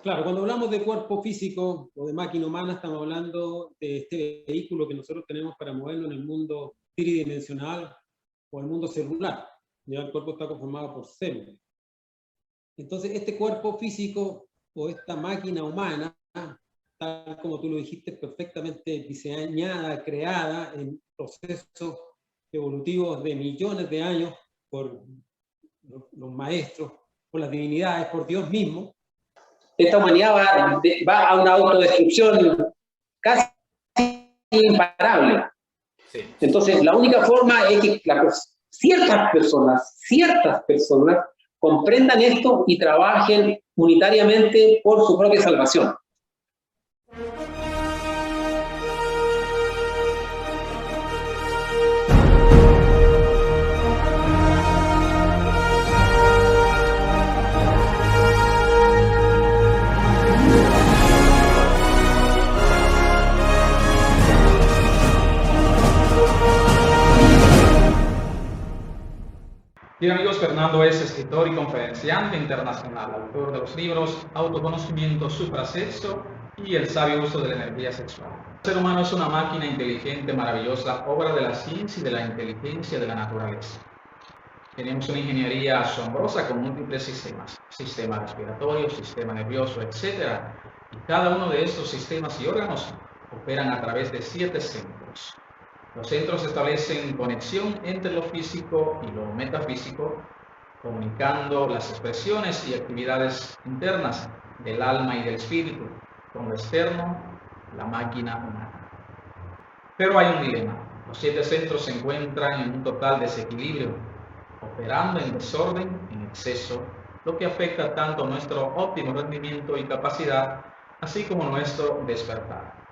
Claro, cuando hablamos de cuerpo físico o de máquina humana, estamos hablando de este vehículo que nosotros tenemos para movernos en el mundo tridimensional o el mundo celular. Ya el cuerpo está conformado por células. Entonces, este cuerpo físico o esta máquina humana, tal como tú lo dijiste, perfectamente diseñada, creada en procesos evolutivos de millones de años por los maestros, por las divinidades, por Dios mismo. Esta humanidad va a una autodestrucción casi imparable. Sí. Entonces, la única forma es que ciertas personas comprendan esto y trabajen unitariamente por su propia salvación. Bien amigos, Fernando es escritor y conferenciante internacional, autor de los libros Autoconocimiento, Suprasexo y El sabio uso de la energía sexual. El ser humano es una máquina inteligente, maravillosa, obra de la ciencia y de la inteligencia de la naturaleza. Tenemos una ingeniería asombrosa con múltiples sistemas, sistema respiratorio, sistema nervioso, etc. Y cada uno de estos sistemas y órganos operan a través de 7 centros. Los centros establecen conexión entre lo físico y lo metafísico, comunicando las expresiones y actividades internas del alma y del espíritu con lo externo, la máquina humana. Pero hay un dilema. Los 7 centros se encuentran en un total desequilibrio, operando en desorden, en exceso, lo que afecta tanto nuestro óptimo rendimiento y capacidad, así como nuestro despertar.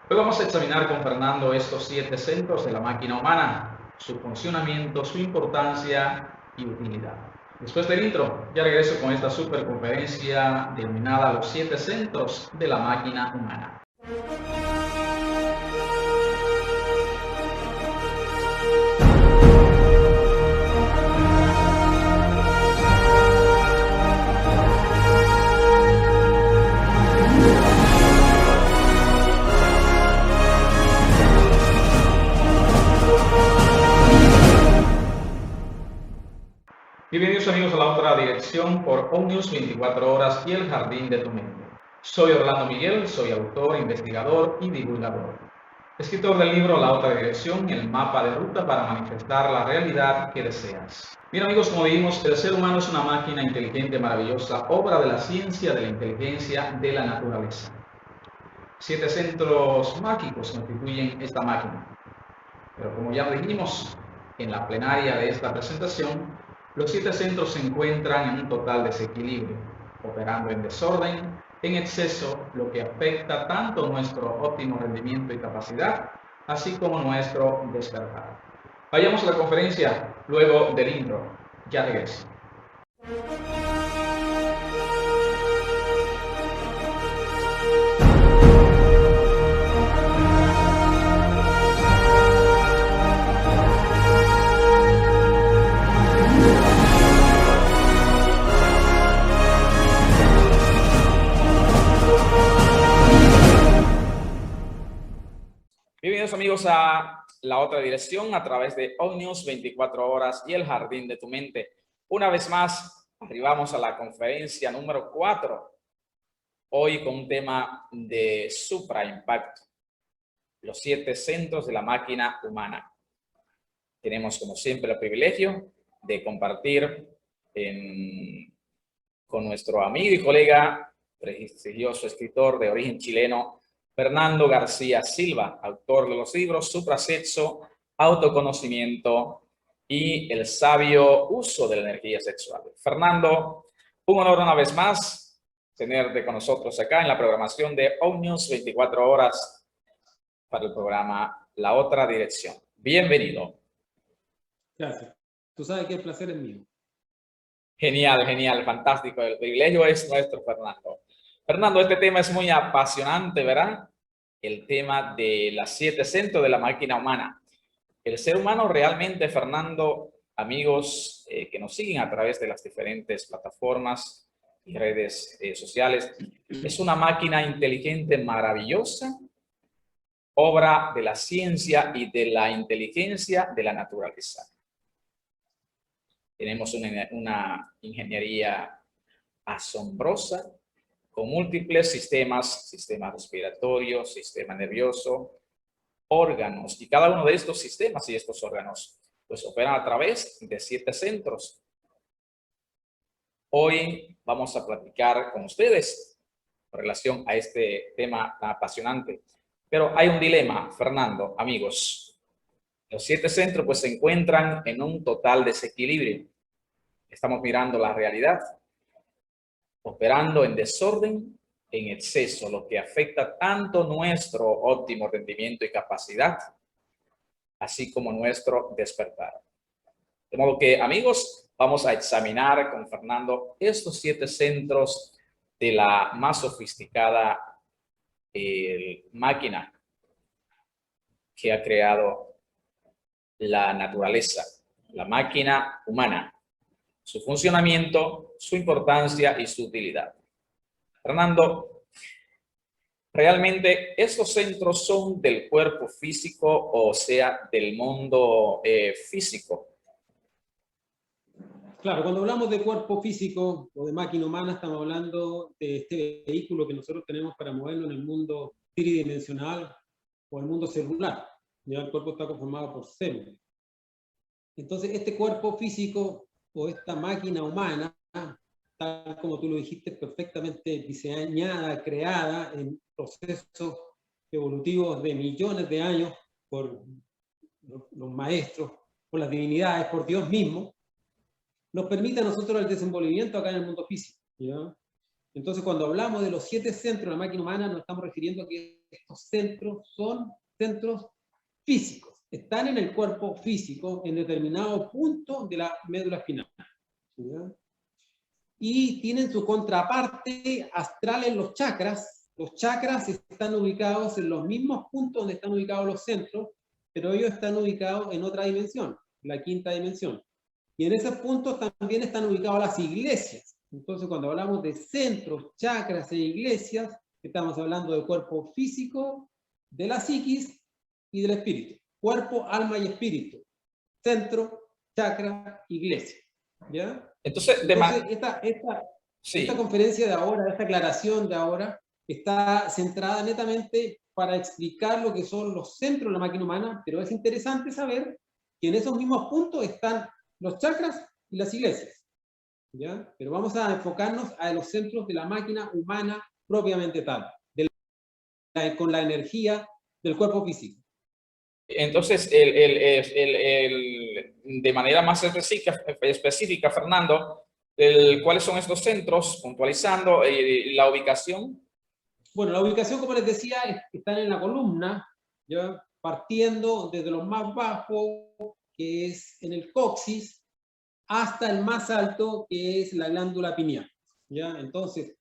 Hoy vamos a examinar con Fernando estos 7 centros de la máquina humana, su funcionamiento, su importancia y utilidad. Después del intro, ya regreso con esta super conferencia denominada Los 7 centros de la máquina humana. Bienvenidos amigos a la otra dirección por ONews 24 horas y el jardín de tu mente. Soy Orlando Miguel, soy autor, investigador y divulgador. Escritor del libro La otra dirección, el mapa de ruta para manifestar la realidad que deseas. Bien amigos, como dijimos, el ser humano es una máquina inteligente, maravillosa, obra de la ciencia, de la inteligencia, de la naturaleza. 7 centros mágicos constituyen esta máquina. Pero como ya dijimos en la plenaria de esta presentación, los 7 centros se encuentran en un total desequilibrio, operando en desorden, en exceso, lo que afecta tanto nuestro óptimo rendimiento y capacidad, así como nuestro despertar. Vayamos a la conferencia luego del intro. Ya regreso. Bienvenidos amigos a la otra dirección a través de ONews 24 horas y el jardín de tu mente. Una vez más, arribamos a la conferencia número 4, hoy con un tema de supraimpacto, los 7 centros de la máquina humana. Tenemos como siempre el privilegio de compartir con nuestro amigo y colega, prestigioso escritor de origen chileno, Fernando García Silva, autor de los libros Suprasexo, Autoconocimiento y El sabio uso de la energía sexual. Fernando, un honor una vez más tenerte con nosotros acá en la programación de ONews 24 horas para el programa La Otra Dirección. Bienvenido. Gracias. Tú sabes que el placer es mío. Genial, genial, fantástico. El privilegio es nuestro, Fernando. Fernando, este tema es muy apasionante, ¿verdad? El tema de las 7 centros de la máquina humana. El ser humano realmente, Fernando, amigos que nos siguen a través de las diferentes plataformas, y redes sociales. Es una máquina inteligente maravillosa, obra de la ciencia y de la inteligencia de la naturaleza. Tenemos una ingeniería asombrosa con múltiples sistemas, sistema respiratorio, sistema nervioso, órganos, y cada uno de estos sistemas y estos órganos pues operan a través de 7 centros. Hoy vamos a platicar con ustedes en relación a este tema tan apasionante. Pero hay un dilema, Fernando, amigos. Los 7 centros pues se encuentran en un total desequilibrio. Estamos mirando la realidad, operando en desorden, en exceso, lo que afecta tanto nuestro óptimo rendimiento y capacidad, así como nuestro despertar. De modo que, amigos, vamos a examinar con Fernando estos 7 centros de la más sofisticada máquina que ha creado la naturaleza, la máquina humana, su funcionamiento, su importancia y su utilidad. Fernando, ¿realmente estos centros son del cuerpo físico, o sea, del mundo físico? Claro, cuando hablamos de cuerpo físico o de máquina humana, estamos hablando de este vehículo que nosotros tenemos para movernos en el mundo tridimensional o el mundo celular. Ya el cuerpo está conformado por células. Entonces, este cuerpo físico o esta máquina humana, tal como tú lo dijiste, perfectamente diseñada, creada en procesos evolutivos de millones de años por los maestros, por las divinidades, por Dios mismo, nos permite a nosotros el desenvolvimiento acá en el mundo físico, ¿ya? Entonces, cuando hablamos de los 7 centros de la máquina humana, nos estamos refiriendo a que estos centros son centros físicos, están en el cuerpo físico, en determinado punto de la médula espinal, ¿ya? Y tienen su contraparte astral en los chakras. Los chakras están ubicados en los mismos puntos donde están ubicados los centros, pero ellos están ubicados en otra dimensión, la 5ª dimensión. Y en esos puntos también están ubicadas las iglesias. Entonces, cuando hablamos de centros, chakras e iglesias, estamos hablando del cuerpo físico, de la psiquis y del espíritu. Cuerpo, alma y espíritu. Centro, chakra, iglesia. ¿Ya? Entonces esta conferencia de ahora, esta aclaración de ahora, está centrada netamente para explicar lo que son los centros de la máquina humana, pero es interesante saber que en esos mismos puntos están los chakras y las iglesias, ¿ya? Pero vamos a enfocarnos a los centros de la máquina humana propiamente tal, con la energía del cuerpo físico. Entonces, de manera más específica, Fernando, ¿cuáles son estos centros? Puntualizando la ubicación. Bueno, la ubicación, como les decía, están en la columna, ¿ya? Partiendo desde lo más bajo, que es en el coxis, hasta el más alto, que es la glándula pineal, ¿ya? Entonces,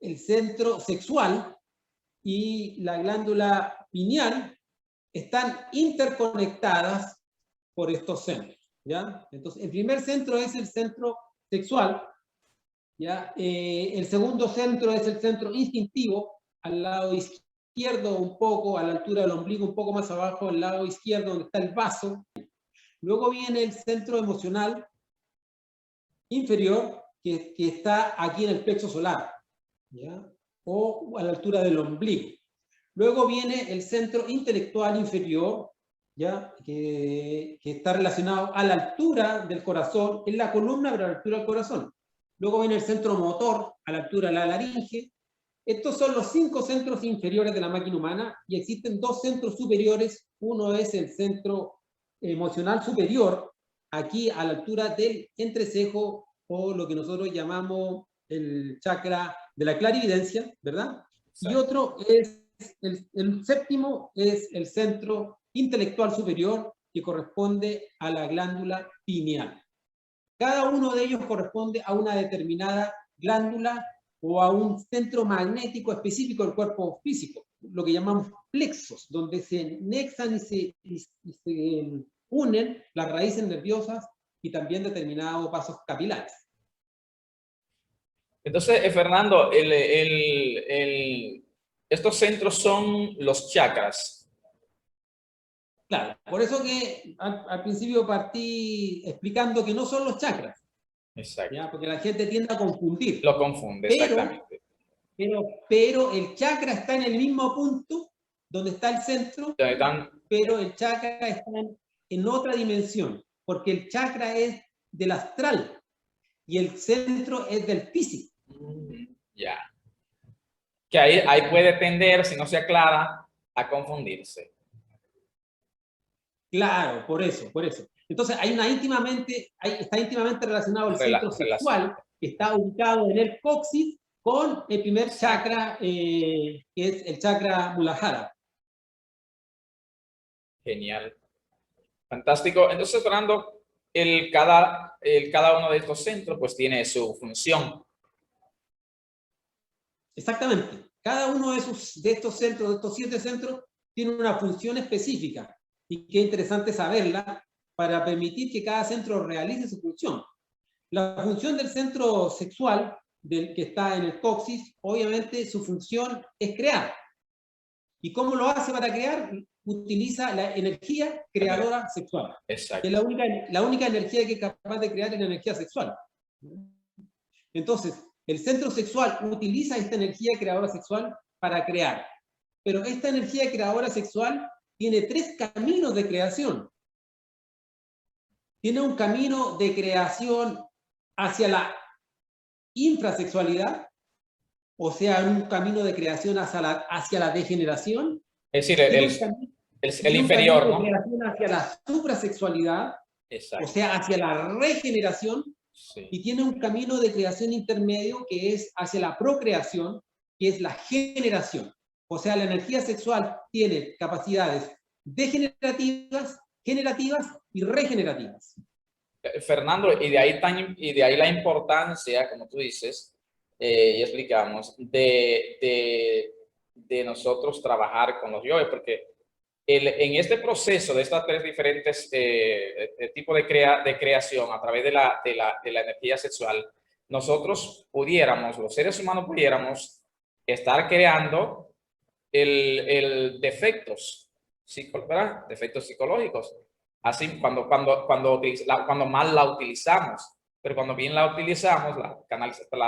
el centro sexual y la glándula pineal están interconectadas por estos centros, ¿ya? Entonces, el primer centro es el centro sexual, ¿ya? El segundo centro es el centro instintivo, al lado izquierdo un poco, a la altura del ombligo, un poco más abajo, al lado izquierdo donde está el vaso. Luego viene el centro emocional inferior, que está aquí en el plexo solar, ¿ya? O a la altura del ombligo. Luego viene el centro intelectual inferior, ¿ya? Que está relacionado a la altura del corazón, en la columna, pero a la altura del corazón. Luego viene el centro motor, a la altura de la laringe. Estos son los 5 centros inferiores de la máquina humana, y existen 2 centros superiores. Uno es el centro emocional superior, aquí a la altura del entrecejo, o lo que nosotros llamamos el chakra de la clarividencia, ¿verdad? Sí. Y otro es, el séptimo es el centro intelectual superior, que corresponde a la glándula pineal. Cada uno de ellos corresponde a una determinada glándula o a un centro magnético específico del cuerpo físico, lo que llamamos plexos, donde se nexan y se unen las raíces nerviosas y también determinados vasos capilares. Entonces, Fernando, estos centros son los chakras. Claro, por eso que al principio partí explicando que no son los chakras. Exacto. ¿Ya? Porque la gente tiende a confundir. Lo confunde, exactamente. Pero el chakra está en el mismo punto donde está el centro, pero el chakra está en otra dimensión, porque el chakra es del astral y el centro es del físico. Ya. Que ahí puede tender, si no se aclara, a confundirse. Claro, por eso. Entonces, está íntimamente relacionado el centro sexual, que está ubicado en el coxis, con el primer chakra, que es el chakra Muladhara. Genial. Fantástico. Entonces, Fernando, cada uno de estos centros pues tiene su función. Exactamente. Cada uno de estos centros, de estos 7 centros, tiene una función específica. Y qué interesante saberla para permitir que cada centro realice su función. La función del centro sexual, que está en el coxis, obviamente su función es crear. ¿Y cómo lo hace para crear? Utiliza la energía creadora sexual. Exacto. Es la única energía que es capaz de crear es la energía sexual. Entonces, el centro sexual utiliza esta energía creadora sexual para crear. Pero esta energía creadora sexual tiene 3 caminos de creación. Tiene un camino de creación hacia la infrasexualidad, o sea, un camino de creación hacia la degeneración. Es decir, el inferior, ¿no? De creación hacia la suprasexualidad, exacto, o sea, hacia la regeneración. Sí. Y tiene un camino de creación intermedio que es hacia la procreación, que es la generación. O sea, la energía sexual tiene capacidades degenerativas, generativas y regenerativas. Fernando, y de ahí la importancia, como tú dices, y explicamos, de nosotros trabajar con los yoes, porque en este proceso de estas 3 diferentes tipos de creación a través de la energía sexual, nosotros los seres humanos pudiéramos estar creando defectos, ¿verdad? Defectos psicológicos. Así, cuando mal la utilizamos, pero cuando bien la utilizamos, la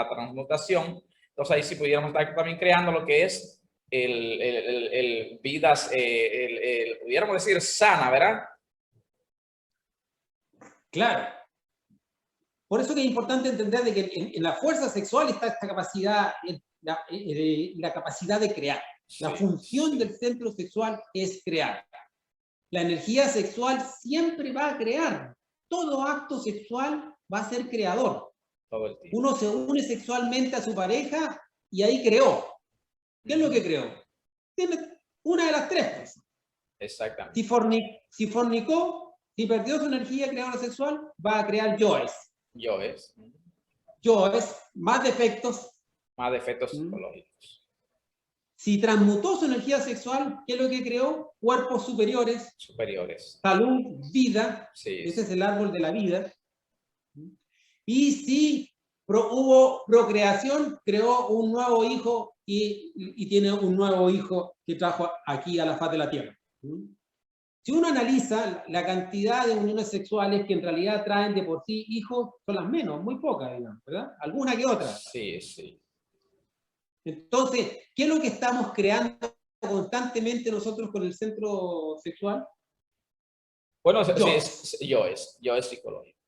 transmutación, entonces ahí sí pudiéramos estar también creando lo que es vidas, pudiéramos decir, sana, ¿verdad? Claro. Por eso que es importante entender de que en la fuerza sexual está esta capacidad, la capacidad de crear. La función del centro sexual es crear. La energía sexual siempre va a crear. Todo acto sexual va a ser creador. Todo el tiempo. Uno se une sexualmente a su pareja y ahí creó. ¿Qué es lo que creó? Tiene una de las 3 cosas. Exactamente. Si fornicó, si perdió su energía creadora sexual, va a crear yoes. Yoes, más defectos. Más defectos psicológicos. Si transmutó su energía sexual, ¿qué es lo que creó? Cuerpos superiores. Salud, vida. Sí, ese es el árbol de la vida. Y si hubo procreación, creó un nuevo hijo y tiene un nuevo hijo que trajo aquí a la faz de la tierra. Si uno analiza la cantidad de uniones sexuales que en realidad traen de por sí hijos, son las menos, muy pocas, digamos, ¿verdad? Alguna que otra. Sí, sí. Entonces, ¿qué es lo que estamos creando constantemente nosotros con el centro sexual? Bueno, yoes psicológico.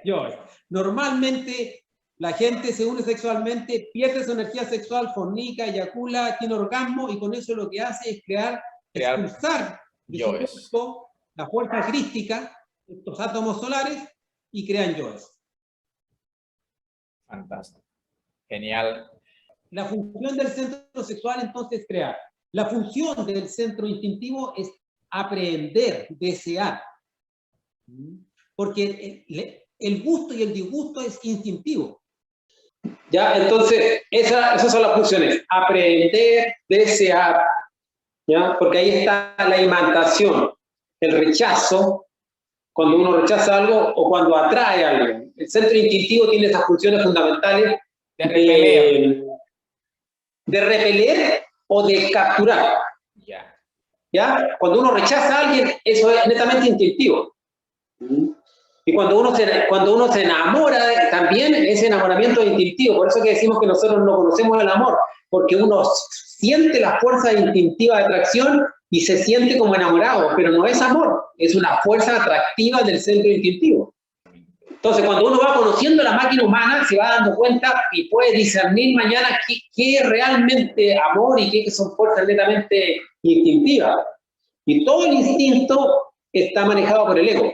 Yoes. Normalmente la gente se une sexualmente, pierde su energía sexual, fornica, eyacula, tiene orgasmo y con eso lo que hace es expulsar de su cuerpo la fuerza crística, estos átomos solares, y crean yoes. Fantástico. Genial. La función del centro sexual entonces es crear. La función del centro instintivo es aprender, desear. Porque el gusto y el disgusto es instintivo. Ya, entonces, esas son las funciones. Aprender, desear. ¿Ya? Porque ahí está la imantación, el rechazo, cuando uno rechaza algo o cuando atrae algo. El centro instintivo tiene esas funciones fundamentales de repeler o de capturar. ¿Ya? Cuando uno rechaza a alguien, eso es netamente instintivo. Y cuando uno se enamora, también ese enamoramiento es instintivo. Por eso que decimos que nosotros no conocemos el amor, porque uno siente la fuerza instintiva de atracción y se siente como enamorado, pero no es amor, es una fuerza atractiva del centro instintivo. Entonces, cuando uno va conociendo la máquina humana, se va dando cuenta y puede discernir mañana qué es realmente amor y qué son fuerzas netamente instintivas. Y todo el instinto está manejado por el ego.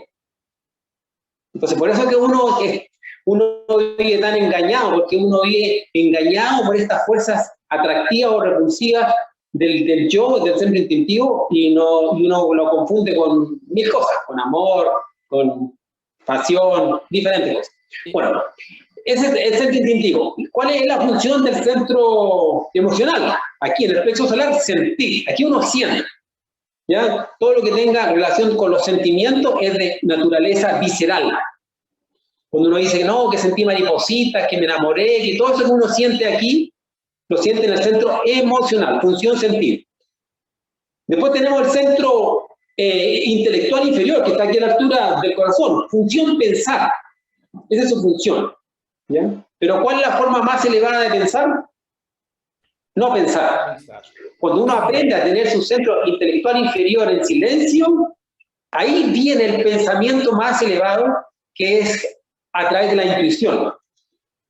Entonces, por eso es que uno vive tan engañado, porque uno vive engañado por estas fuerzas atractivas o repulsivas del yo, del centro instintivo, y uno lo confunde con mil cosas, con amor, con pasión, diferentes cosas. Bueno, ese es el centro instintivo. ¿Cuál es la función del centro emocional? Aquí, en el plexo solar, sentir. Aquí uno siente. ¿Ya? Todo lo que tenga relación con los sentimientos es de naturaleza visceral. Cuando uno dice, no, que sentí maripositas, que me enamoré, que todo eso que uno siente aquí, lo siente en el centro emocional, función sentir. Después tenemos el centro intelectual inferior, que está aquí a la altura del corazón, función pensar. Esa es su función. ¿Ya? Pero ¿cuál es la forma más elevada de pensar? No pensar. Cuando uno aprende a tener su centro intelectual inferior en silencio, ahí viene el pensamiento más elevado, que es a través de la intuición.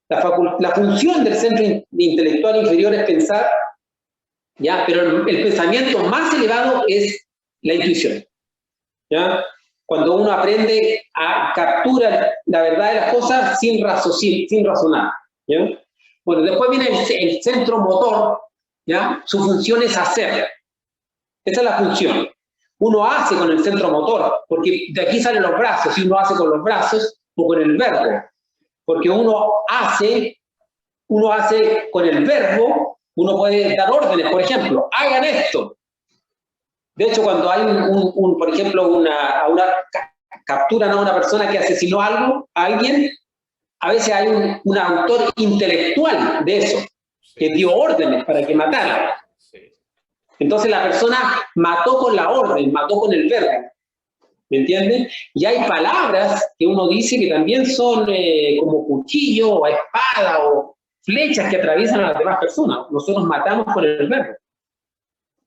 La función del centro intelectual inferior es pensar, ¿ya? Pero el pensamiento más elevado es la intuición. ¿Ya? Cuando uno aprende a capturar la verdad de las cosas sin razonar. ¿Ya? Bueno, después viene el centro motor, ¿ya? Su función es hacer. Esa es la función. Uno hace con el centro motor, porque de aquí salen los brazos, si uno hace con los brazos o con el verbo. Porque uno hace con el verbo, uno puede dar órdenes, por ejemplo, hagan esto. De hecho, cuando hay por ejemplo, capturan a una persona que asesinó a alguien, a veces hay un autor intelectual de eso, que dio órdenes para que matara. Entonces la persona mató con la orden, mató con el verbo. ¿Me entienden? Y hay palabras que uno dice que también son como cuchillo o espada o flechas que atraviesan a las demás personas. Nosotros matamos con el verbo.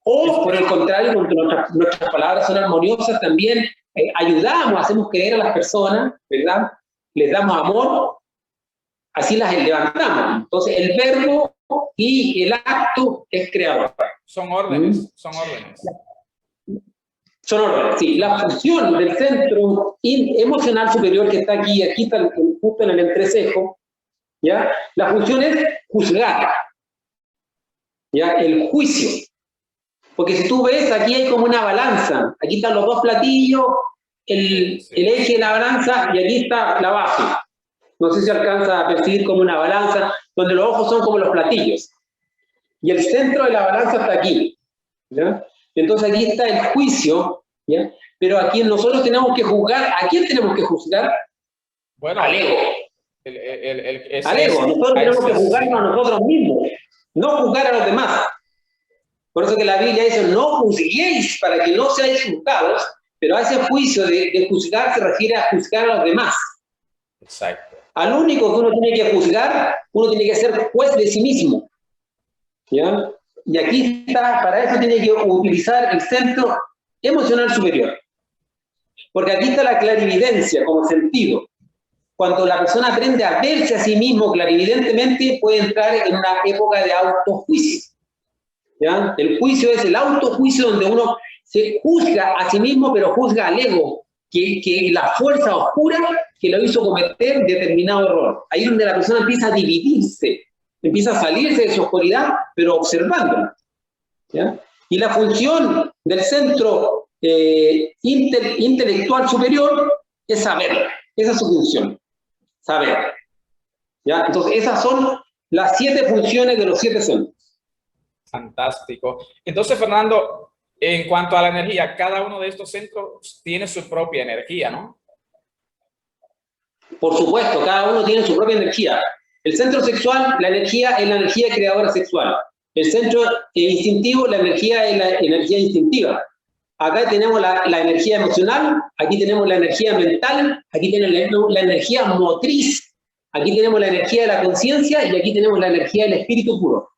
O, por el contrario, cuando nuestras palabras son armoniosas, también ayudamos, hacemos creer a las personas, ¿verdad? Les damos amor, así las levantamos. Entonces, el verbo y el acto es creador. Son órdenes, son órdenes. Son órdenes, sí. La función del centro emocional superior que está aquí está justo en el entrecejo, ¿ya? La función es juzgar, ¿ya? El juicio. Porque si tú ves, aquí hay como una balanza. Aquí están los dos platillos, el eje de la balanza, y aquí está la base. No sé si alcanza a percibir como una balanza, donde los ojos son como los platillos. Y el centro de la balanza está aquí. ¿Ya? Entonces aquí está el juicio, ¿ya? Pero aquí nosotros tenemos que juzgar. ¿A quién tenemos que juzgar? Bueno, al ego. Al ego. Nosotros tenemos que juzgarnos a nosotros mismos, no juzgar a los demás. Por eso que la Biblia dice, no juzguéis para que no seáis juzgados, pero a ese juicio de juzgar se refiere a juzgar a los demás. Exacto. Al único que uno tiene que juzgar, uno tiene que ser juez de sí mismo. ¿Ya? Y aquí está, para eso tiene que utilizar el centro emocional superior. Porque aquí está la clarividencia como sentido. Cuando la persona aprende a verse a sí mismo clarividentemente, puede entrar en una época de autojuicio. ¿Ya? El juicio es el autojuicio donde uno se juzga a sí mismo, pero juzga al ego, que la fuerza oscura que lo hizo cometer determinado error. Ahí es donde la persona empieza a dividirse, empieza a salirse de su oscuridad, pero observándola. ¿Ya? Y la función del centro intelectual superior es saber. Esa es su función, saber. ¿Ya? Entonces, esas son las 7 funciones de los 7 centros. Fantástico. Entonces, Fernando, en cuanto a la energía, cada uno de estos centros tiene su propia energía, ¿no? Por supuesto, cada uno tiene su propia energía. El centro sexual, la energía es la energía creadora sexual. El centro instintivo, la energía es la energía instintiva. Acá tenemos la energía emocional, aquí tenemos la energía mental, aquí tenemos la energía motriz, aquí tenemos la energía de la conciencia y aquí tenemos la energía del espíritu puro.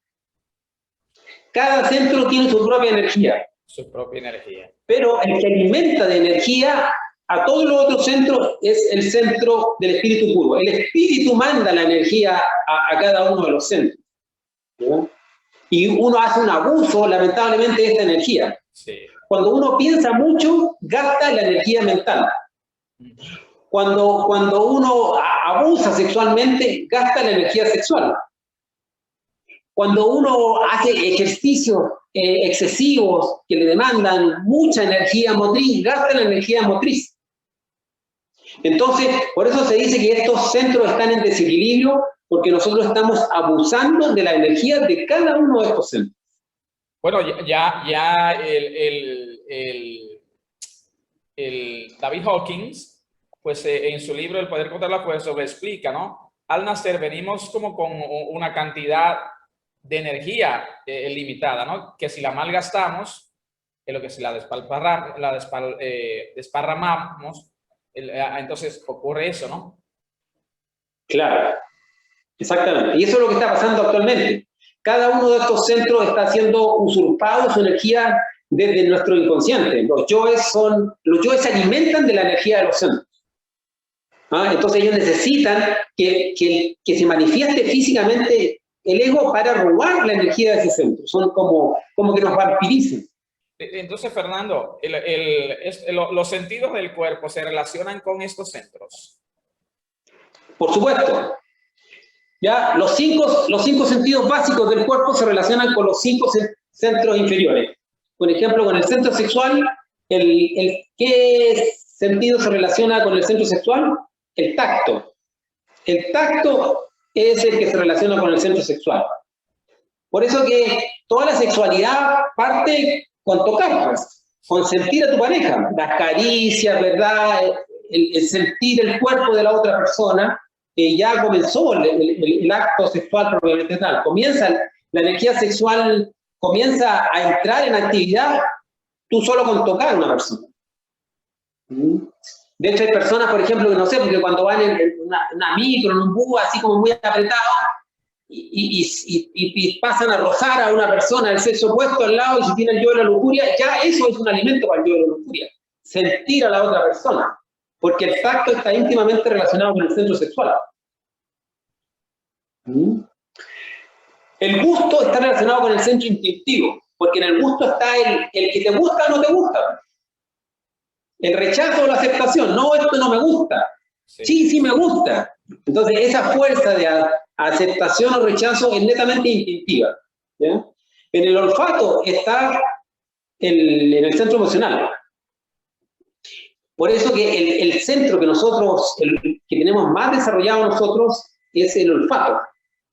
Cada centro tiene su propia energía. Su propia energía. Pero el que alimenta de energía a todos los otros centros es el centro del espíritu puro. El espíritu manda la energía a cada uno de los centros, ¿no? Y uno hace un abuso, lamentablemente, de esta energía. Sí. Cuando uno piensa mucho, gasta la energía mental. Cuando uno abusa sexualmente, gasta la energía sexual. Cuando uno hace ejercicios excesivos que le demandan mucha energía motriz, gasta la energía motriz. Entonces, por eso se dice que estos centros están en desequilibrio, porque nosotros estamos abusando de la energía de cada uno de estos centros. Bueno, ya David Hawkins, pues en su libro El poder contra la fuerza, lo explica, ¿no? Al nacer venimos como con una cantidad de energía limitada, ¿no? Que si la malgastamos, en lo que si la desparramamos, entonces ocurre eso, ¿no? Claro, exactamente. Y eso es lo que está pasando actualmente. Cada uno de estos centros está siendo usurpado su energía desde nuestro inconsciente. Los yoes se alimentan de la energía de los centros. ¿Ah? Entonces ellos necesitan que se manifieste físicamente el ego para robar la energía de ese centro. Son como que nos vampirizan. Entonces, Fernando, los sentidos del cuerpo se relacionan con estos centros. Por supuesto. ¿Ya? Los cinco sentidos básicos del cuerpo se relacionan con los 5 centros inferiores. Por ejemplo, con el centro sexual, ¿qué sentido se relaciona con el centro sexual? El tacto. El tacto es el que se relaciona con el centro sexual. Por eso que toda la sexualidad parte con tocar, pues, con sentir a tu pareja. Las caricias, ¿verdad? El sentir el cuerpo de la otra persona. Ya comenzó el acto sexual propiamente tal. La energía sexual comienza a entrar en actividad tú solo con tocar a una persona. De hecho, hay personas, por ejemplo, que no sé, porque cuando van en una micro, en un bus, así como muy apretado, y pasan a rozar a una persona del sexo opuesto al lado, y si tiene el yo de la lujuria, ya eso es un alimento para el yo de la lujuria. Sentir a la otra persona. Porque el tacto está íntimamente relacionado con el centro sexual. El gusto está relacionado con el centro instintivo, porque en el gusto está el que te gusta o no te gusta. El rechazo o la aceptación. No, esto no me gusta. Sí, sí me gusta. Entonces, esa fuerza de aceptación o rechazo es netamente instintiva. ¿Ya? En el olfato está en el centro emocional. Por eso que el centro que nosotros, que tenemos más desarrollado nosotros, es el olfato.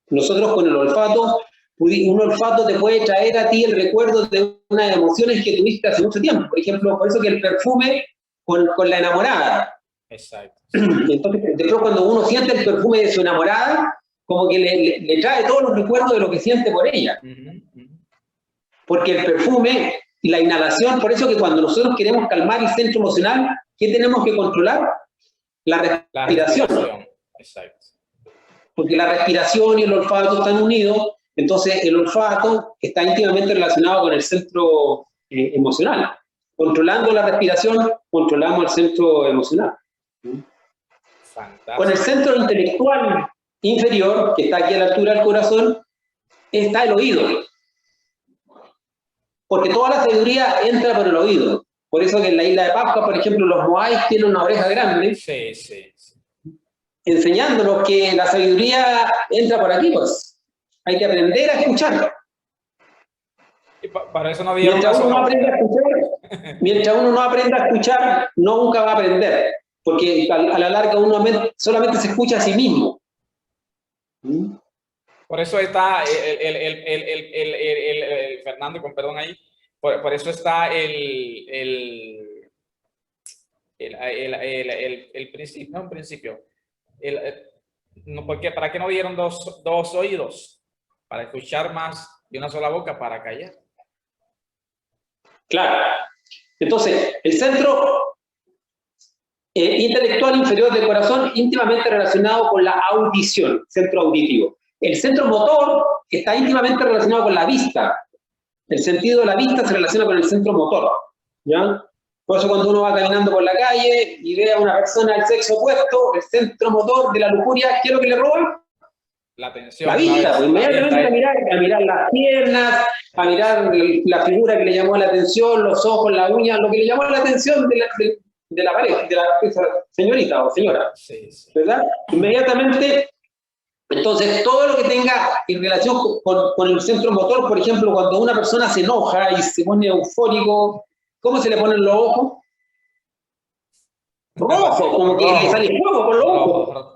Nosotros con el olfato, un olfato te puede traer a ti el recuerdo de unas emociones que tuviste hace mucho tiempo. Por ejemplo, por eso que el perfume con la enamorada. Exacto. Entonces, después cuando uno siente el perfume de su enamorada, como que le trae todos los recuerdos de lo que siente por ella. Porque el perfume y la inhalación, por eso que cuando nosotros queremos calmar el centro emocional, ¿qué tenemos que controlar? La respiración. Exacto. Porque la respiración y el olfato están unidos, entonces el olfato está íntimamente relacionado con el centro emocional. Controlando la respiración, controlamos el centro emocional. Fantástico. Con el centro intelectual inferior, que está aquí a la altura del corazón, está el oído. Porque toda la sabiduría entra por el oído. Por eso que en la isla de Pascua, por ejemplo, los moáis tienen una oreja grande. Sí, sí. Enseñándonos que la sabiduría entra por aquí, pues. Hay que aprender a escuchar. Y para eso no había mientras uno no aprenda a escuchar, nunca va a aprender. Porque a la larga uno solamente se escucha a sí mismo. Por eso está Fernando, con perdón ahí, por eso está el principio, no un principio, No, porque, ¿para qué no dieron dos oídos? Para escuchar más de una sola boca para callar. Claro. Entonces, el centro intelectual inferior del corazón íntimamente relacionado con la audición, centro auditivo. El centro motor está íntimamente relacionado con la vista. El sentido de la vista se relaciona con el centro motor, ¿ya? Por eso cuando uno va caminando por la calle y ve a una persona del sexo opuesto, el centro motor de la lujuria, ¿qué es lo que le roba? La atención. La vista, pues inmediatamente a mirar las piernas, a mirar la figura que le llamó la atención, los ojos, la uña, lo que le llamó la atención de la pareja, de la señorita o señora, sí, sí. ¿verdad? Inmediatamente, entonces todo lo que tenga en relación con el centro motor, por ejemplo, cuando una persona se enoja y se pone eufórico, ¿cómo se le ponen los ojos? Rojo, como que le sale fuego por los ojos.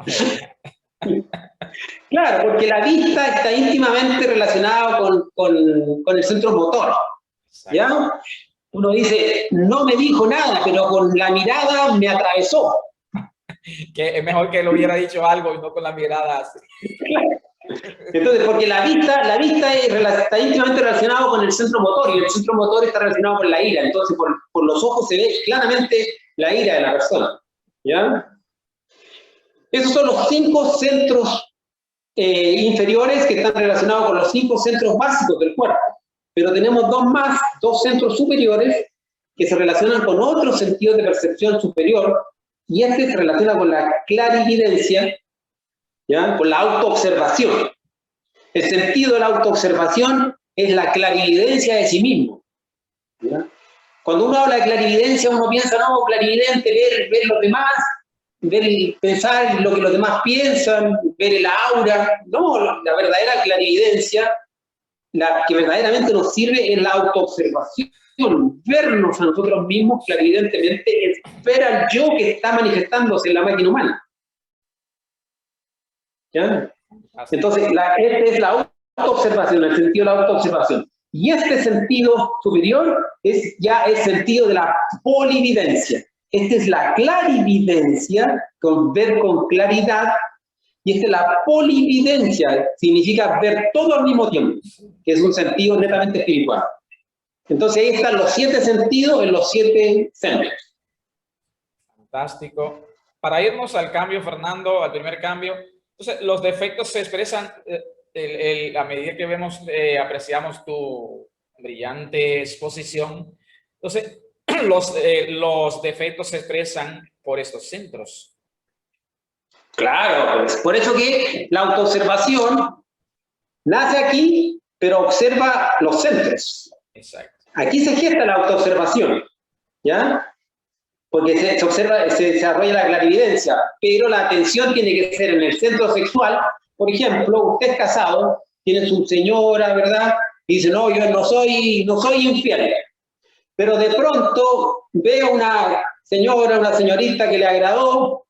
Claro, porque la vista está íntimamente relacionada con el centro motor, ¿ya? Uno dice, no me dijo nada, pero con la mirada me atravesó. Que es mejor que le hubiera dicho algo y no con la mirada así. Claro. Entonces, porque la vista está íntimamente relacionada con el centro motor, y el centro motor está relacionado con la ira. Entonces, por los ojos se ve claramente la ira de la persona, ¿ya? Esos son los 5 centros inferiores que están relacionados con los 5 centros básicos del cuerpo. Pero tenemos dos centros superiores que se relacionan con otros sentidos de percepción superior, y este se relaciona con la clarividencia, ¿ya? Con la autoobservación. El sentido de la autoobservación es la clarividencia de sí mismo, ¿ya? Cuando uno habla de clarividencia, uno piensa, no, clarividente, ver los demás, pensar lo que los demás piensan, ver el aura. No, la verdadera clarividencia, la que verdaderamente nos sirve es la autoobservación, vernos a nosotros mismos clarividentemente, es ver al yo que está manifestándose en la máquina humana, ¿ya? Entonces, esta es la autoobservación, el sentido de la autoobservación. Y este sentido superior es ya el sentido de la polividencia. Esta es la clarividencia, ver con claridad, y esta es la polividencia, significa ver todo al mismo tiempo, que es un sentido netamente espiritual. Entonces ahí están los 7 sentidos en los 7 centros. Fantástico. Para irnos al cambio, Fernando, al primer cambio, entonces los defectos se expresan a medida que apreciamos tu brillante exposición. Entonces, los defectos se expresan por estos centros. Claro, pues, por eso que la autoobservación nace aquí, pero observa los centros. Exacto. Aquí se gesta la autoobservación, ¿ya? Porque se observa, se desarrolla la clarividencia, pero la atención tiene que ser en el centro sexual. Por ejemplo, usted es casado, tiene su señora, ¿verdad? Y dice, no, yo no soy infiel. Pero de pronto ve una señora, una señorita que le agradó,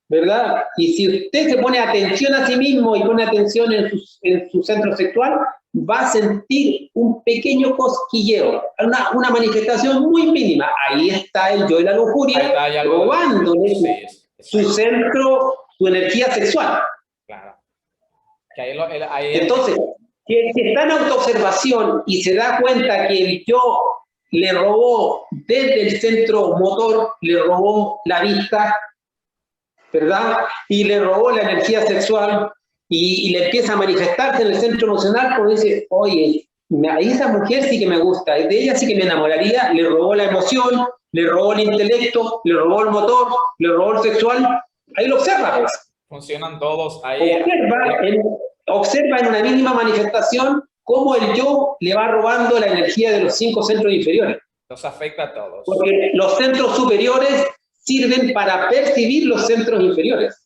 ¿verdad? Y si usted se pone atención a sí mismo y pone atención en su centro sexual, va a sentir un pequeño cosquilleo, una manifestación muy mínima. Ahí está el yo de la lujuria, robándole su centro, su energía sexual. Claro. Entonces, si está en autoobservación y se da cuenta que el yo le robó desde el centro motor, le robó la vista, ¿verdad? Y le robó la energía sexual, y le empieza a manifestarse en el centro emocional, como dice, oye, a esa mujer sí que me gusta, de ella sí que me enamoraría. Le robó la emoción, le robó el intelecto, le robó el motor, le robó el sexual. Ahí lo observa, pues. Funcionan todos ahí. Observa en una mínima manifestación cómo el yo le va robando la energía de los 5 centros inferiores. Los afecta a todos. Porque los centros superiores sirven para percibir los centros inferiores.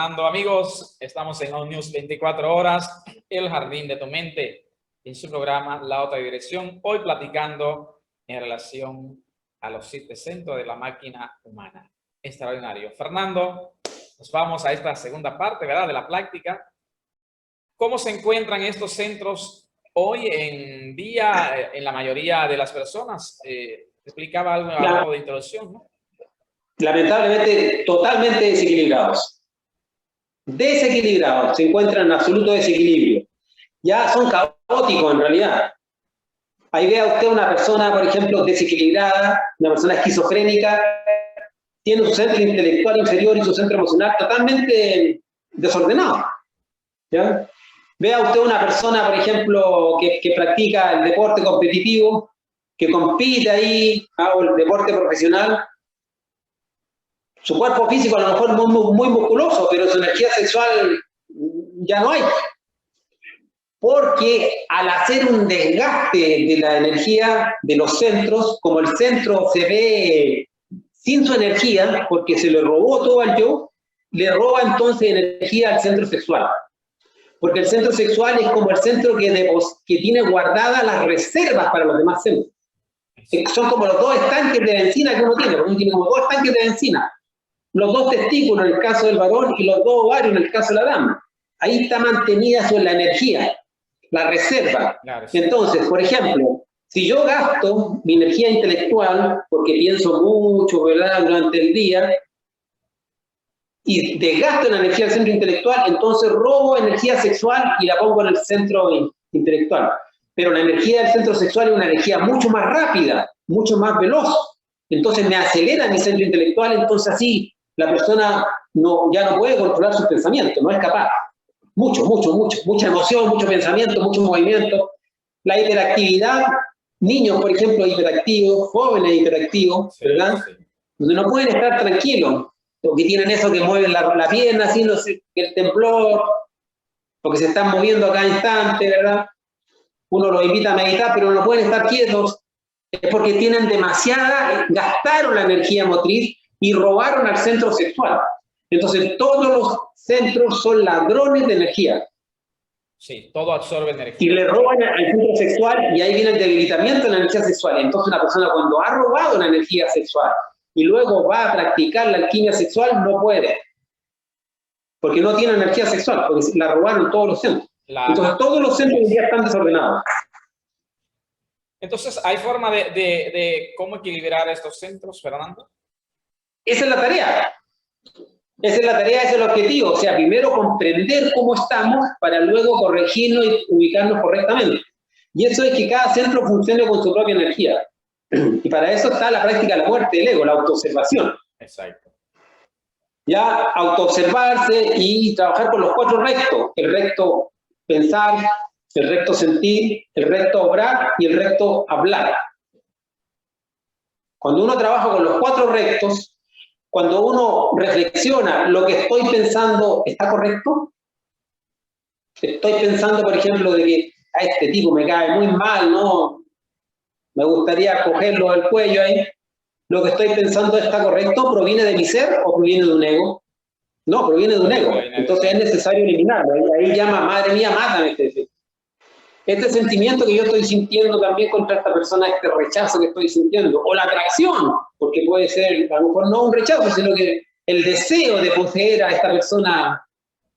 Fernando. Amigos, estamos en ONews 24 horas, el jardín de tu mente, en su programa La Otra Dirección, hoy platicando en relación a los 7 centros de la máquina humana. Extraordinario. Fernando, nos vamos a esta segunda parte, ¿verdad?, de la práctica. ¿Cómo se encuentran estos centros hoy en día en la mayoría de las personas? Explicaba algo de introducción, ¿no? Lamentablemente, totalmente desequilibrados. Desequilibrados, se encuentran en absoluto desequilibrio. Ya son caóticos en realidad. Ahí vea usted una persona, por ejemplo, desequilibrada, una persona esquizofrénica, tiene su centro intelectual inferior y su centro emocional totalmente desordenado. ¿Ya? Vea usted una persona, por ejemplo, que practica el deporte competitivo, que compite ahí, o el deporte profesional. Su cuerpo físico a lo mejor muy musculoso, pero su energía sexual ya no hay. Porque al hacer un desgaste de la energía de los centros, como el centro se ve sin su energía, porque se le robó todo al yo, le roba entonces energía al centro sexual. Porque el centro sexual es como el centro que tiene guardadas las reservas para los demás centros. Son como los dos estanques de benzina que uno tiene, porque uno tiene como dos estanques de benzina. Los dos testículos en el caso del varón y los dos ovarios en el caso de la dama. Ahí está mantenida la energía, la reserva. Claro, sí. Entonces, por ejemplo, si yo gasto mi energía intelectual, porque pienso mucho, ¿verdad?, durante el día, y desgasto la energía del centro intelectual, entonces robo energía sexual y la pongo en el centro intelectual. Pero la energía del centro sexual es una energía mucho más rápida, mucho más veloz. Entonces me acelera mi centro intelectual, entonces así la persona ya no puede controlar sus pensamientos, no es capaz. Mucha emoción, mucho pensamiento, mucho movimiento. La hiperactividad, niños, por ejemplo, hiperactivos, jóvenes hiperactivos, ¿verdad? Donde no pueden estar tranquilos, porque tienen eso que mueven la pierna, así, no sé, el temblor, porque se están moviendo a cada instante, ¿verdad? Uno los invita a meditar, pero no pueden estar quietos, es porque tienen gastaron la energía motriz y robaron al centro sexual. Entonces, todos los centros son ladrones de energía. Sí, todo absorbe energía. Y le roban al centro sexual y ahí viene el debilitamiento de la energía sexual. Entonces, una persona cuando ha robado la energía sexual y luego va a practicar la alquimia sexual, no puede. Porque no tiene energía sexual, porque la robaron todos los centros. Entonces, todos los centros hoy día están desordenados. Entonces, ¿hay forma de cómo equilibrar estos centros, Fernando? Esa es la tarea. Esa es la tarea, ese es el objetivo. O sea, primero comprender cómo estamos para luego corregirnos y ubicarnos correctamente. Y eso es que cada centro funcione con su propia energía. Y para eso está la práctica de la muerte del ego, la autoobservación. Exacto. Ya autoobservarse y trabajar con los 4 rectos. El recto pensar, el recto sentir, el recto obrar y el recto hablar. Cuando uno trabaja con los 4 rectos, cuando uno reflexiona, ¿lo que estoy pensando está correcto? Estoy pensando, por ejemplo, de que a este tipo me cae muy mal, ¿no? Me gustaría cogerlo del cuello ahí. ¿Lo que estoy pensando está correcto? ¿Proviene de mi ser o proviene de un ego? No, proviene de un ego. Entonces es necesario eliminarlo. Ahí llama, madre mía, mátame este sentimiento que yo estoy sintiendo también contra esta persona, este rechazo que estoy sintiendo, o la atracción, porque puede ser a lo mejor no un rechazo, sino que el deseo de poseer a esta persona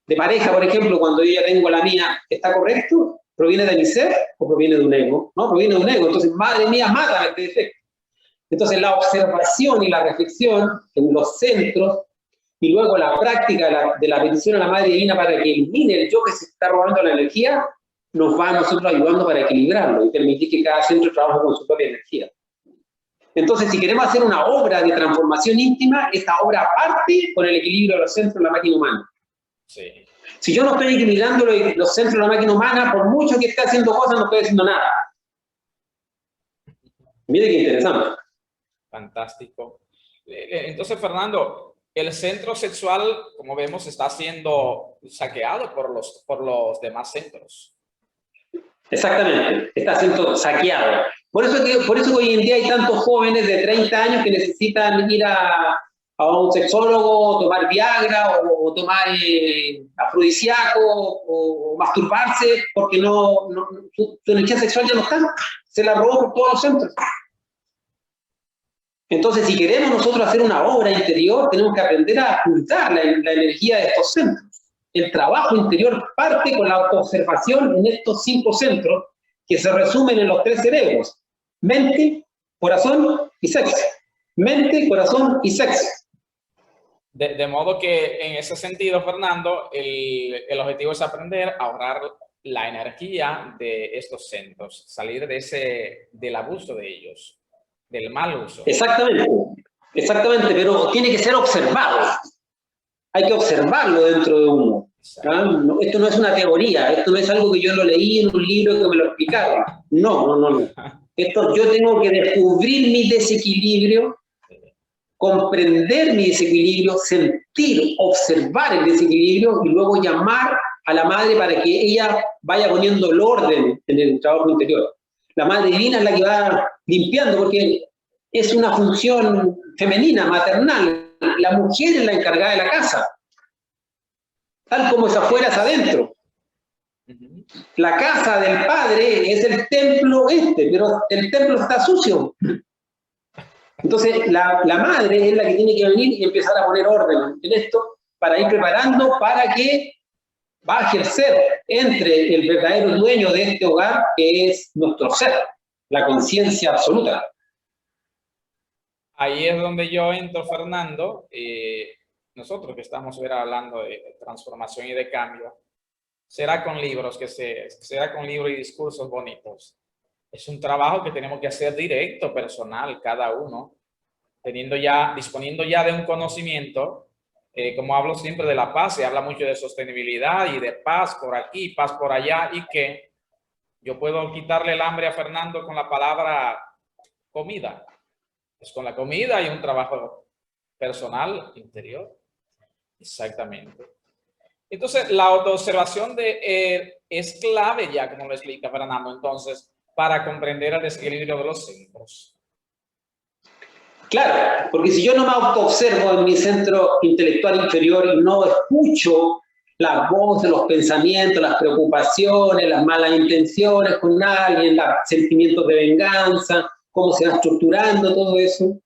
de pareja, por ejemplo, cuando yo ya tengo la mía, ¿está correcto? ¿Proviene de mi ser o proviene de un ego? No, proviene de un ego. Entonces, madre mía, mátame este defecto. Entonces, la observación y la reflexión en los centros, y luego la práctica de la petición a la Madre Divina para que elimine el yo que se está robando la energía, nos va a nosotros ayudando para equilibrarlo y permitir que cada centro trabaje con su propia energía. Entonces, si queremos hacer una obra de transformación íntima, esta obra parte con el equilibrio de los centros de la máquina humana. Sí. Si yo no estoy equilibrando los centros de la máquina humana, por mucho que esté haciendo cosas, no estoy haciendo nada. Mire qué interesante. Fantástico. Entonces, Fernando, el centro sexual, como vemos, está siendo saqueado por los demás centros. Exactamente, está siendo saqueado. Por eso que hoy en día hay tantos jóvenes de 30 años que necesitan ir a a un sexólogo, tomar Viagra o tomar afrodisíaco o masturbarse porque su energía sexual ya no está, se la robó por todos los centros. Entonces, si queremos nosotros hacer una obra interior, tenemos que aprender a ocultar la energía de estos centros. El trabajo interior parte con la autoobservación en estos 5 centros que se resumen en los 3 cerebros: mente, corazón y sexo. Mente, corazón y sexo. De modo que en ese sentido, Fernando, el objetivo es aprender a ahorrar la energía de estos centros, salir del abuso de ellos, del mal uso. Exactamente, pero tiene que ser observado. Hay que observarlo dentro de uno. ¿Ah? No, esto no es una teoría, esto no es algo que yo lo leí en un libro que me lo explicaron. No. Esto yo tengo que descubrir mi desequilibrio, comprender mi desequilibrio, sentir, observar el desequilibrio y luego llamar a la madre para que ella vaya poniendo el orden en el trabajo interior. La madre divina es la que va limpiando porque es una función femenina, maternal. La mujer es la encargada de la casa. Tal como es afuera, es adentro. La casa del padre es el templo pero el templo está sucio. Entonces, la madre es la que tiene que venir y empezar a poner orden en esto para ir preparando para que va a ejercer entre el verdadero dueño de este hogar, que es nuestro ser, la conciencia absoluta. Ahí es donde yo entro, Fernando. Nosotros que estamos hablando de transformación y de cambio, será con libros y discursos bonitos. Es un trabajo que tenemos que hacer directo, personal, cada uno, disponiendo ya de un conocimiento, como hablo siempre de la paz, se habla mucho de sostenibilidad y de paz por aquí, paz por allá, y que yo puedo quitarle el hambre a Fernando con la palabra comida. Pues con la comida y un trabajo personal interior. Exactamente. Entonces, la autoobservación es clave ya, como lo explica Fernando, entonces, para comprender el desequilibrio de los centros. Claro, porque si yo no me autoobservo en mi centro intelectual inferior y no escucho las voces, los pensamientos, las preocupaciones, las malas intenciones con alguien, los sentimientos de venganza, cómo se va estructurando todo eso.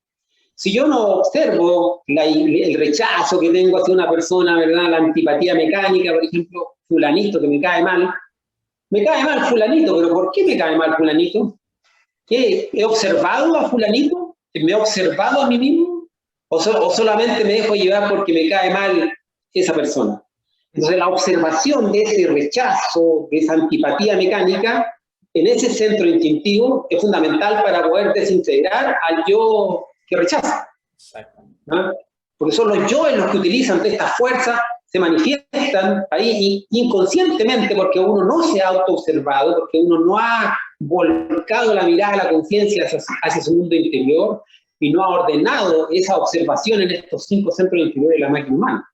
Si yo no observo el rechazo que tengo hacia una persona, ¿verdad? La antipatía mecánica, por ejemplo, fulanito que me cae mal fulanito, pero ¿por qué me cae mal fulanito? ¿Qué? ¿He observado a fulanito? ¿Me he observado a mí mismo? ¿O solamente me dejo llevar porque me cae mal esa persona? Entonces la observación de ese rechazo, de esa antipatía mecánica, en ese centro instintivo es fundamental para poder desintegrar al yo que rechaza. ¿No? Porque son los yoes los que utilizan de esta fuerza, se manifiestan ahí inconscientemente porque uno no se ha autoobservado, porque uno no ha volcado la mirada, la conciencia hacia su mundo interior y no ha ordenado esa observación en estos 5 centros interiores de la máquina humana.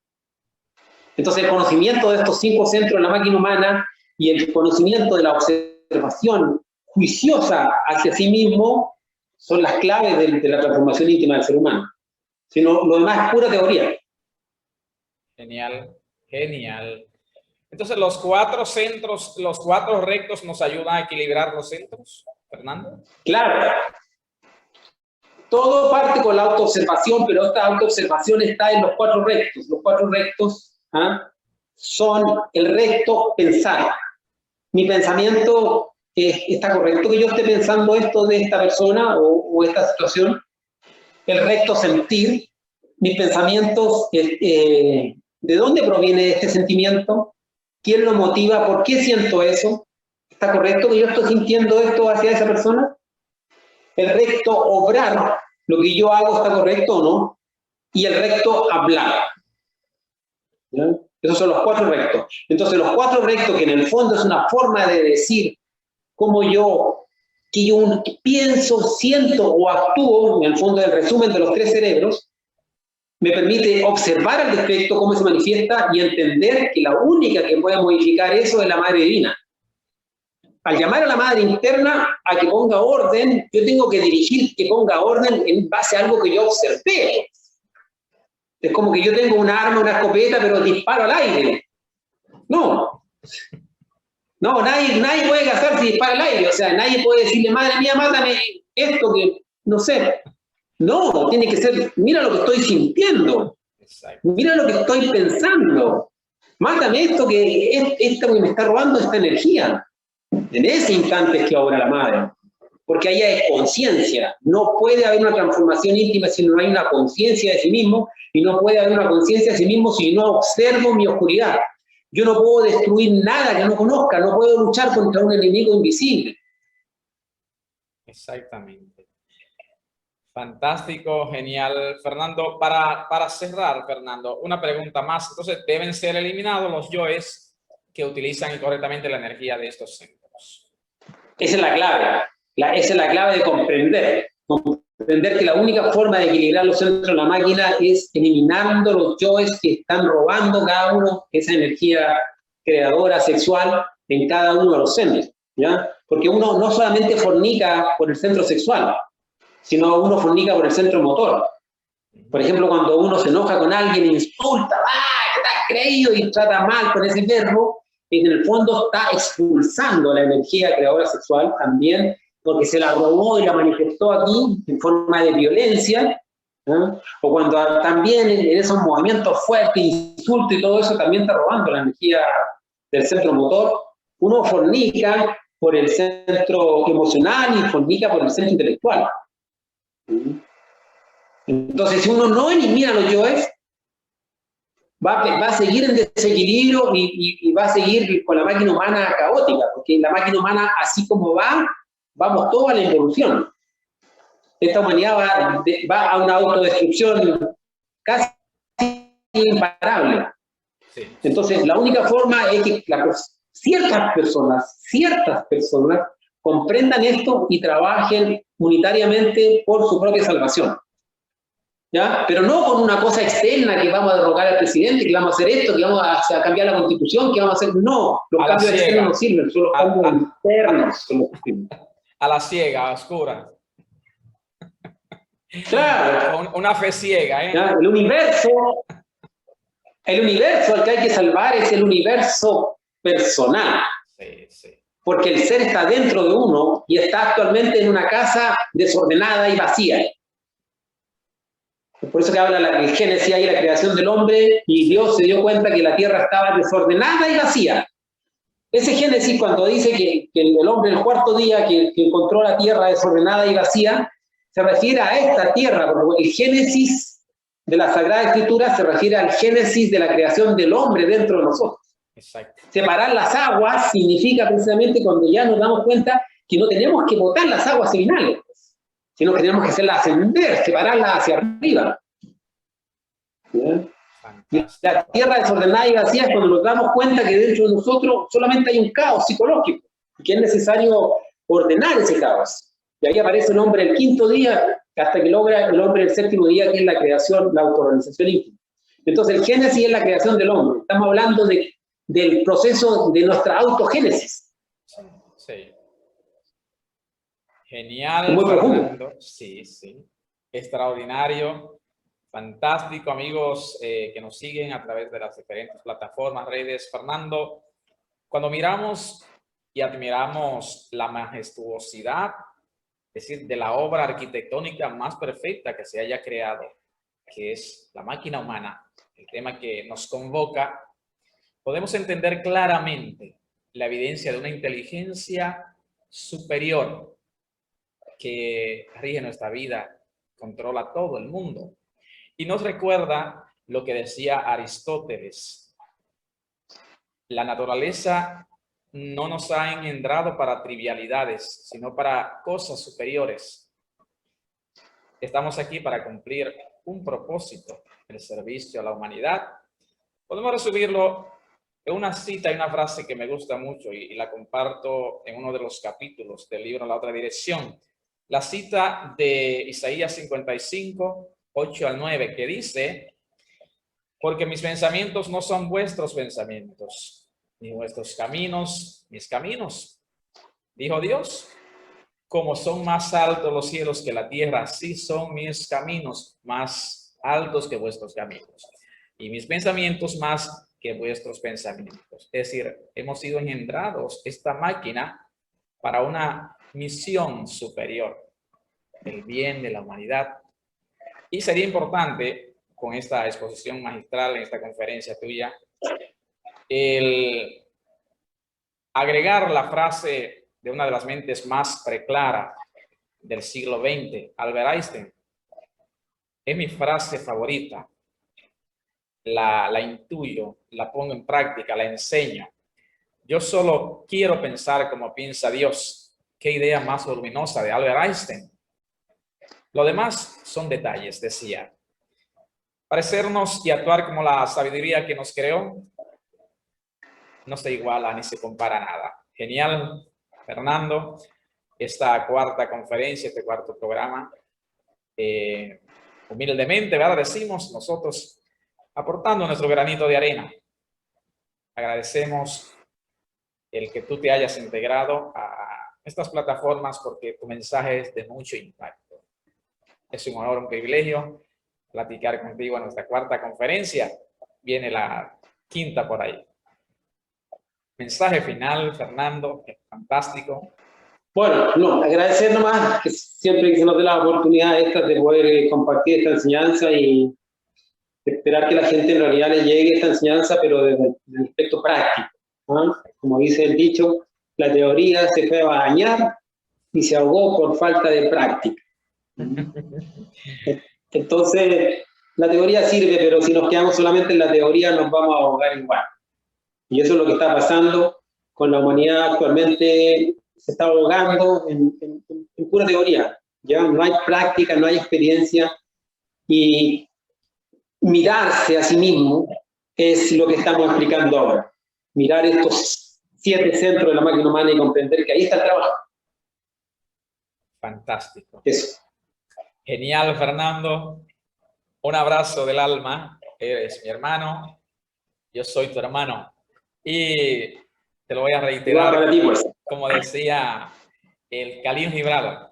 Entonces el conocimiento de estos 5 centros de la máquina humana y el conocimiento de la observación juiciosa hacia sí mismo son las claves de la transformación íntima del ser humano. Si no, lo demás es pura teoría. Genial. Entonces, los 4 centros, los 4 rectos nos ayudan a equilibrar los centros, Fernando. Claro. Todo parte con la autoobservación, pero esta autoobservación está en los 4 rectos. Los 4 rectos son el recto pensar. Mi pensamiento, ¿está correcto que yo esté pensando esto de esta persona o esta situación? El recto sentir. Mis pensamientos, ¿de dónde proviene este sentimiento? ¿Quién lo motiva? ¿Por qué siento eso? ¿Está correcto que yo estoy sintiendo esto hacia esa persona? El recto obrar, lo que yo hago está correcto o no. Y el recto hablar. ¿Ya? Esos son los 4 rectos. Entonces los 4 rectos, que en el fondo es una forma de decir cómo yo pienso, siento o actúo, en el fondo del resumen de los 3 cerebros, me permite observar al defecto, cómo se manifiesta y entender que la única que puede modificar eso es la Madre Divina. Al llamar a la Madre interna a que ponga orden, yo tengo que dirigir que ponga orden en base a algo que yo observé. Es como que yo tengo una arma, una escopeta, pero disparo al aire. No. No, nadie puede casar si dispara al aire. O sea, nadie puede decirle, madre mía, mátame esto que, no sé. No, tiene que ser, mira lo que estoy sintiendo. Exacto. Mira lo que estoy pensando. Mátame esto que me está robando esta energía. En ese instante es que obra la madre. Porque ahí hay conciencia. No puede haber una transformación íntima si no hay una conciencia de sí mismo, y no puede haber una conciencia de sí mismo si no observo mi oscuridad. Yo no puedo destruir nada que no conozca, no puedo luchar contra un enemigo invisible. Exactamente. Fantástico, genial, Fernando. Para cerrar, Fernando, una pregunta más. Entonces, deben ser eliminados los yoes que utilizan incorrectamente la energía de estos centros. Esa es la clave. Esa es la clave de comprender. Comprender que la única forma de equilibrar los centros de la máquina es eliminando los yoes que están robando cada uno esa energía creadora, sexual, en cada uno de los centros. ¿Ya? Porque uno no solamente fornica por el centro sexual, sino uno fornica por el centro motor. Por ejemplo, cuando uno se enoja con alguien, insulta, ¿qué te has creído? Y trata mal con ese verbo, en el fondo está expulsando la energía creadora sexual también, porque se la robó y la manifestó aquí en forma de violencia, ¿no? O cuando también en esos movimientos fuertes, insultos y todo eso, también está robando la energía del centro motor. Uno fornica por el centro emocional y fornica por el centro intelectual. Entonces, si uno no elimina los yoes, va a seguir en desequilibrio y va a seguir con la máquina humana caótica, porque la máquina humana, así como vamos todos a la involución. Esta humanidad va a una autodestrucción casi imparable. Sí. Entonces, la única forma es que ciertas personas comprendan esto y trabajen unitariamente por su propia salvación. ¿Ya? Pero no con una cosa externa que vamos a derrocar al presidente, que vamos a hacer esto, que vamos a cambiar la constitución, que vamos a hacer... No, los cambios externos no sirven, son los cambios internos que nos sirven. A la ciega, a oscura. Claro. Una fe ciega, ¿eh? ¿Ya? El universo al que hay que salvar es el universo personal. Sí, sí. Porque el ser está dentro de uno y está actualmente en una casa desordenada y vacía. Por eso que habla el Génesis ahí, la creación del hombre, y Dios se dio cuenta que la tierra estaba desordenada y vacía. Ese Génesis, cuando dice que el hombre el cuarto día que encontró la tierra desordenada y vacía, se refiere a esta tierra, porque el Génesis de la Sagrada Escritura se refiere al Génesis de la creación del hombre dentro de nosotros. Exacto. Separar las aguas significa precisamente cuando ya nos damos cuenta que no tenemos que botar las aguas seminales, sino que tenemos que hacerlas ascender, separarlas hacia arriba. ¿Bien? Y la tierra desordenada y vacía es cuando nos damos cuenta que dentro de nosotros solamente hay un caos psicológico y que es necesario ordenar ese caos. Y ahí aparece el hombre el quinto día hasta que logra el hombre el séptimo día, que es la creación, la autoorganización íntima. Entonces el Génesis es la creación del hombre. Estamos hablando del proceso de nuestra autogénesis. Sí. Genial. Muy profundo. Sí, sí. Extraordinario. Fantástico, amigos que nos siguen a través de las diferentes plataformas, redes. Fernando, cuando miramos y admiramos la majestuosidad, es decir, de la obra arquitectónica más perfecta que se haya creado, que es la máquina humana, el tema que nos convoca, podemos entender claramente la evidencia de una inteligencia superior que rige nuestra vida, controla todo el mundo. Y nos recuerda lo que decía Aristóteles. La naturaleza no nos ha engendrado para trivialidades, sino para cosas superiores. Estamos aquí para cumplir un propósito, el servicio a la humanidad. Podemos resumirlo en una cita y una frase que me gusta mucho y la comparto en uno de los capítulos del libro La Otra Dirección. La cita de Isaías 55, 8 al 9, que dice: porque mis pensamientos no son vuestros pensamientos, ni vuestros caminos mis caminos, dijo Dios. Como son más altos los cielos que la tierra, así son mis caminos más altos que vuestros caminos, y mis pensamientos más que vuestros pensamientos. Es decir, hemos sido engendrados, esta máquina, para una misión superior, el bien de la humanidad. Y sería importante, con esta exposición magistral, en esta conferencia tuya, el agregar la frase de una de las mentes más preclaras del siglo XX, Albert Einstein. Es mi frase favorita. La intuyo, la pongo en práctica, la enseño. Yo solo quiero pensar como piensa Dios. Qué idea más luminosa de Albert Einstein. Lo demás son detalles, decía. Parecernos y actuar como la sabiduría que nos creó no se iguala ni se compara a nada. Genial, Fernando, esta cuarta conferencia, este cuarto programa. Humildemente, ¿verdad? Decimos nosotros, aportando nuestro granito de arena. Agradecemos el que tú te hayas integrado a estas plataformas porque tu mensaje es de mucho impacto. Es un honor, un privilegio platicar contigo en nuestra cuarta conferencia. Viene la quinta por ahí. Mensaje final, Fernando, fantástico. Bueno, no, agradecer nomás que siempre que se nos dé la oportunidad esta de poder compartir esta enseñanza y esperar que la gente en realidad le llegue esta enseñanza, pero desde el aspecto práctico, ¿no? Como dice el dicho, la teoría se fue a bañar y se ahogó por falta de práctica. Entonces, la teoría sirve, pero si nos quedamos solamente en la teoría nos vamos a ahogar igual. Y eso es lo que está pasando con la humanidad actualmente. Se está ahogando en pura teoría. ¿Ya? No hay práctica, no hay experiencia. Y mirarse a sí mismo es lo que estamos explicando ahora. Mirar estos 7 centros de la máquina humana y comprender que ahí está el trabajo. Fantástico. Eso. Genial, Fernando. Un abrazo del alma. Eres mi hermano. Yo soy tu hermano. Y te lo voy a reiterar, para ti, pues. Como decía el Khalil Gibran,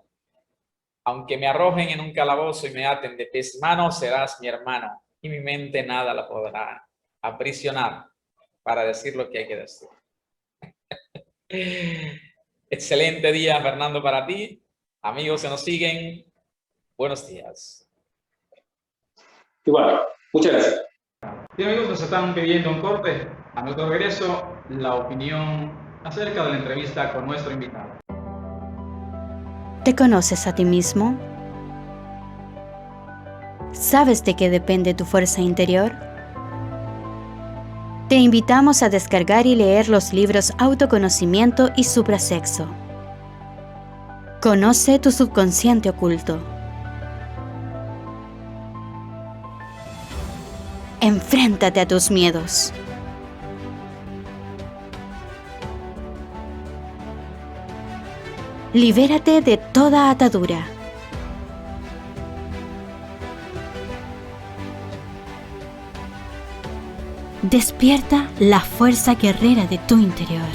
aunque me arrojen en un calabozo y me aten de pies y manos, serás mi hermano, y mi mente nada la podrá aprisionar para decir lo que hay que decir. Excelente día, Fernando, para ti. Amigos que nos siguen, buenos días. Igual, muchas gracias. Bien, amigos, nos están pidiendo un corte. A nuestro regreso, la opinión acerca de la entrevista con nuestro invitado. ¿Te conoces a ti mismo? ¿Sabes de qué depende tu fuerza interior? Te invitamos a descargar y leer los libros Autoconocimiento y Suprasexo. Conoce tu subconsciente oculto. Enfréntate a tus miedos. Libérate de toda atadura. Despierta la fuerza guerrera de tu interior.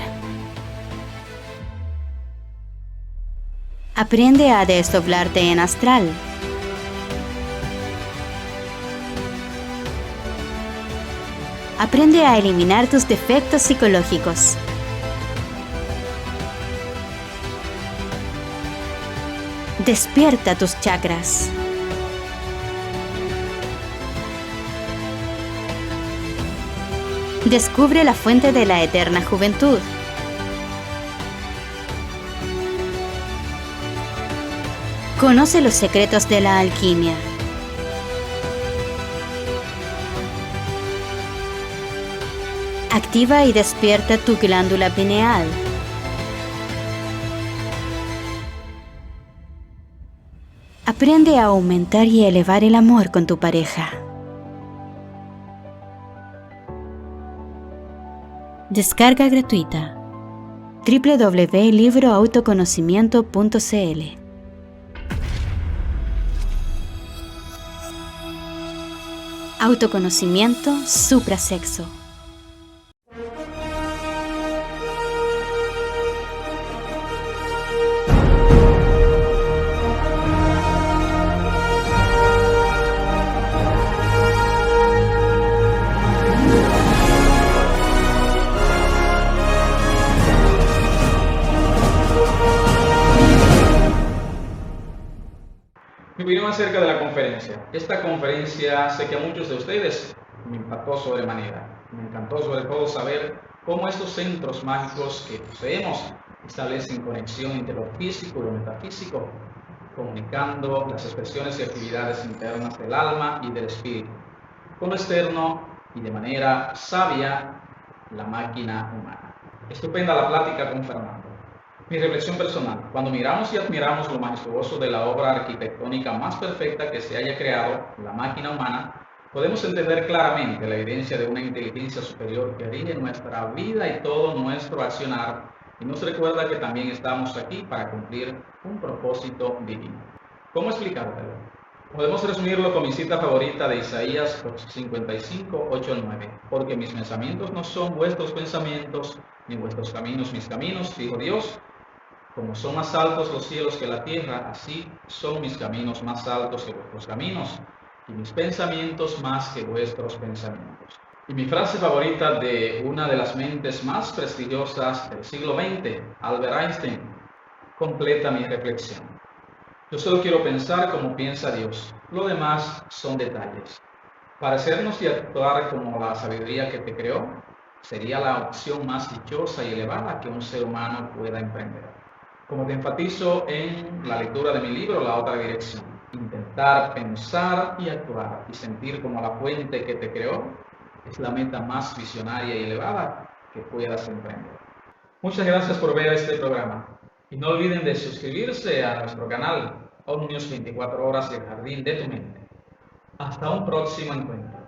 Aprende a desdoblarte en astral. Aprende a eliminar tus defectos psicológicos. Despierta tus chakras. Descubre la fuente de la eterna juventud. Conoce los secretos de la alquimia. Activa y despierta tu glándula pineal. Aprende a aumentar y elevar el amor con tu pareja. Descarga gratuita. www.libroautoconocimiento.cl. Autoconocimiento Suprasexo. Mi opinión acerca de la conferencia. Esta conferencia sé que a muchos de ustedes me impactó sobremanera. Me encantó sobre todo saber cómo estos centros mágicos que poseemos establecen conexión entre lo físico y lo metafísico, comunicando las expresiones y actividades internas del alma y del espíritu, con lo externo y de manera sabia la máquina humana. Estupenda la plática con Fernando. Mi reflexión personal: cuando miramos y admiramos lo majestuoso de la obra arquitectónica más perfecta que se haya creado, la máquina humana, podemos entender claramente la evidencia de una inteligencia superior que rige nuestra vida y todo nuestro accionar, y nos recuerda que también estamos aquí para cumplir un propósito divino. ¿Cómo explicártelo? Podemos resumirlo con mi cita favorita de Isaías 55, 8 al 9. Porque mis pensamientos no son vuestros pensamientos, ni vuestros caminos mis caminos, dijo Dios. Como son más altos los cielos que la tierra, así son mis caminos más altos que vuestros caminos, y mis pensamientos más que vuestros pensamientos. Y mi frase favorita de una de las mentes más prestigiosas del siglo XX, Albert Einstein, completa mi reflexión. Yo solo quiero pensar como piensa Dios. Lo demás son detalles. Parecernos y actuar como la sabiduría que te creó sería la opción más dichosa y elevada que un ser humano pueda emprender. Como te enfatizo en la lectura de mi libro, La Otra Dirección, intentar pensar y actuar y sentir como la fuente que te creó es la meta más visionaria y elevada que puedas emprender. Muchas gracias por ver este programa. Y no olviden de suscribirse a nuestro canal Omnius 24 Horas y el Jardín de tu Mente. Hasta un próximo encuentro.